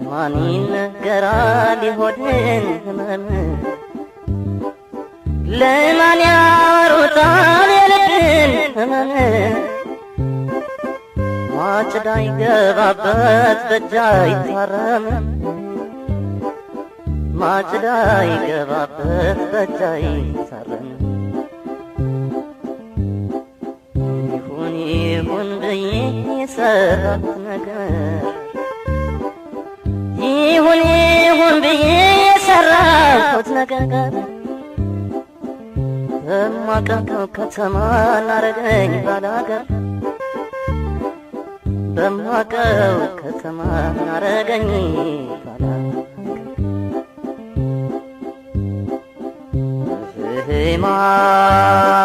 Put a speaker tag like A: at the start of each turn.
A: ማን ይነገራል የሆድን ህመም ለማን ያወሩታል የልብን ህመም ማጭዳ ይገባበት በእጅ አይታረም ማጭዳ ይገባበት በእጅ አይታረም ይሁን ይሁን ብዬ የሰራሁት ነገር ይሁን ይሁን ብዬ የሰራሁት ነገር በማቀው ከተማ ናረገኝ ባላገር በማቀው ከተማ ናረገኝ ባላገር ማን